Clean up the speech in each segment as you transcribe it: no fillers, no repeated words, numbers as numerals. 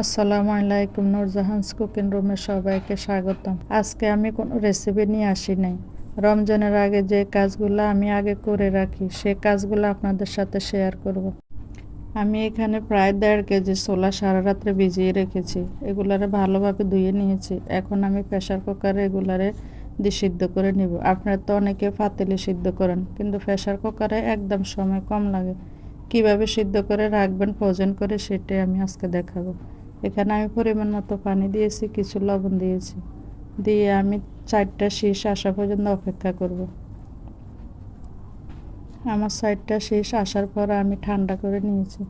আসসালামু আলাইকুম, নূরজাহানস কুকিং রুমে সবাইকে স্বাগতম। আজকে আমি কোনো রেসিপি নিয়ে আসি নাই। রমজানের আগে যে কাজগুলো আমি আগে করে রাখি সে কাজগুলো আপনাদের সাথে শেয়ার করব। আমি এখানে প্রায় 1.5 কেজি ছোলা সারা রাত্রে ভিজিয়ে রেখেছি। এগুলারে ভালোভাবে ধুয়ে নিয়েছি। এখন আমি প্রেসার কুকারে এগুলারে দিয়ে সিদ্ধ করে নিব। আপনারা তো অনেকে পাতিলে সিদ্ধ করেন, কিন্তু প্রেসার কুকারে একদম সময় কম লাগে। কিভাবে সিদ্ধ করে রাখবেন ফ্রোজেন করে সেটাই আমি আজকে দেখাবো। এখানে আমি পরিমাণ মতো পানি দিয়েছি, কিছু লবণ দিয়েছি, দিয়ে আমি 4টা শীষ আসা পর্যন্ত অপেক্ষা করব। আমার 4টা শীষ আসার পর আমি ঠান্ডা করে নিয়েছি।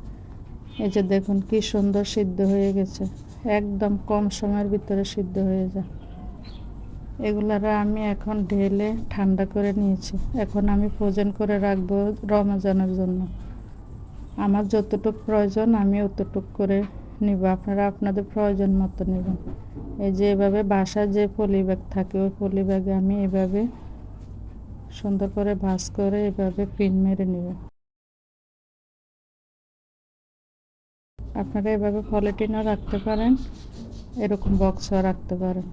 এই যে দেখুন কি সুন্দর সিদ্ধ হয়ে গেছে, একদম কম সময়ের ভিতরে সিদ্ধ হয়ে যায়। এগুলারা আমি এখন ঢেলে ঠান্ডা করে নিয়েছি। এখন আমি ফ্রোজেন করে রাখবো রমজানের জন্য। আমার যতটুকু প্রয়োজন আমি অতটুকু করে নিব, আপনারা আপনাদের প্রয়োজন মতো নেবেন। এই যে এভাবে বাসায় যে পলি ব্যাগ থাকে ওই পলি ব্যাগে আমি এভাবে সুন্দর করে ভাঁজ করে এভাবে পিন মেরে নেব। আপনারা এভাবে পলিথিনও রাখতে পারেন, এরকম বক্সও রাখতে পারেন,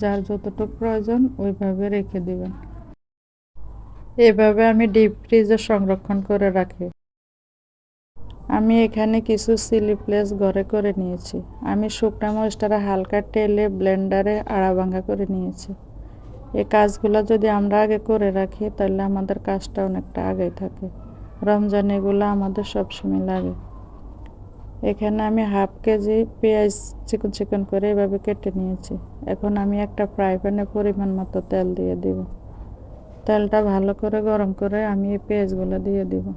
যার যতটুকু প্রয়োজন ওইভাবে রেখে দিবেন। এভাবে আমি ডিপ ফ্রিজে সংরক্ষণ করে রাখি। আমি এখানে কিছু চিলি ফ্লেক্স ঘরে করে নিয়েছি। আমি শুকনো মরিচটা হালকা তেলে ব্লেন্ডারে আড়া ভাঙা করে নিয়েছি। এই কাজগুলো যদি আমরা আগে করে রাখি তাহলে আমাদের কাজটা অনেকটা আগেই থাকে। রমজান এগুলো আমাদের সবসময় লাগে। এখানে আমি 1/2 কেজি পেঁয়াজ চিকন চিকন করে এভাবে কেটে নিয়েছি। এখন আমি একটা ফ্রাই প্যানে পরিমাণ মতো তেল দিয়ে দিব। তেলটা ভালো করে গরম করে আমি এই পেঁয়াজগুলো দিয়ে দিব।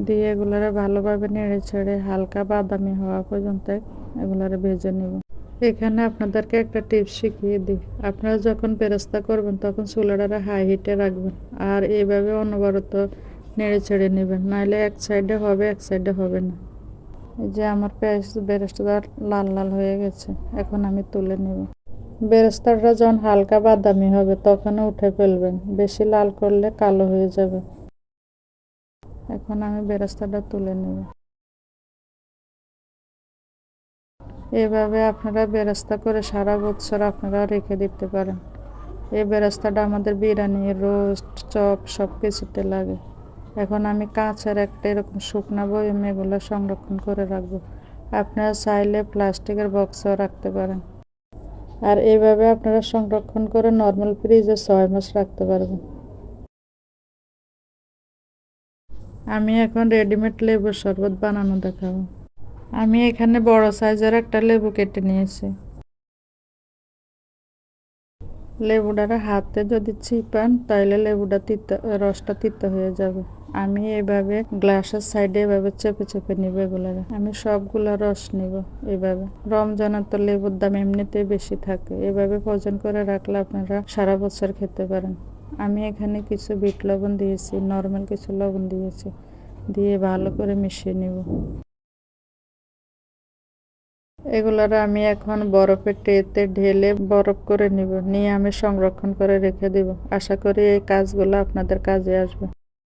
দিয়ে এগুলারে ভালোভাবে নেড়ে ছেড়ে হালকা বাদামি হওয়া পর্যন্ত এগুলারে ভেজে নেব। এখানে আপনাদেরকে একটা টিপস শিখিয়ে দিই। আপনারা যখন বেরেস্তা করবেন তখন চুলাটা হাই হিটে রাখবেন, আর এইভাবে অনবরত নেড়ে ছেড়ে নেবেন, নাহলে এক সাইডে হবে এক সাইডে হবে না। এই যে আমার বেরেস্তাটা লাল লাল হয়ে গেছে, এখন আমি তুলে নেব। বেরেস্তাটা যখন হালকা বাদামি হবে তখন উঠে ফেলবেন, বেশি লাল করলে কালো হয়ে যাবে। এখন আমি বেরেস্তাটা তুলে নেব। এভাবে আপনারা বেরেস্তা করে সারা বছর আপনারা রেখে দিতে পারেন। এই বেরেস্তাটা আমাদের বিরিয়ানি, রোস্ট, চপ সব কিছুতে লাগে। এখন আমি কাঁচের একটা এরকম শুকনা বয়মে এগুলো সংরক্ষণ করে রাখবো। আপনারা চাইলে প্লাস্টিকের বক্সও রাখতে পারেন। আর এইভাবে আপনারা সংরক্ষণ করে নর্মাল ফ্রিজে 6 মাস রাখতে পারবেন। আমি এখন রেডিমেড লেবুর শরবত বানানো দেখাবো। আমি এখানে বড় সাইজের একটা লেবু কেটে নিয়েছি। লেবুটার হাতে যদি চিপান তাহলে লেবুটা তিতা, রসটা তিতা হয়ে যাবে। আমি এইভাবে গ্লাসের সাইডে এভাবে চেপে চেপে নিব। এগুলার আমি সবগুলা রস নিব এইভাবে। রমজানের তো লেবুর দাম এমনিতেই বেশি থাকে, এভাবে ফ্রোজেন করে রাখলে আপনারা সারা বছর খেতে পারেন। আমি এখানে কিছু বিট লবণ দিয়েছি, নর্মাল কিছু লবণ দিয়েছি, দিয়ে ভালো করে মিশিয়ে নিব। এগুলার আমি এখন বরফের ট্রেতে ঢেলে বরফ করে নিব, নিয়ে আমি সংরক্ষণ করে রেখে দিব। আশা করি এই কাজগুলো আপনাদের কাজে আসবে।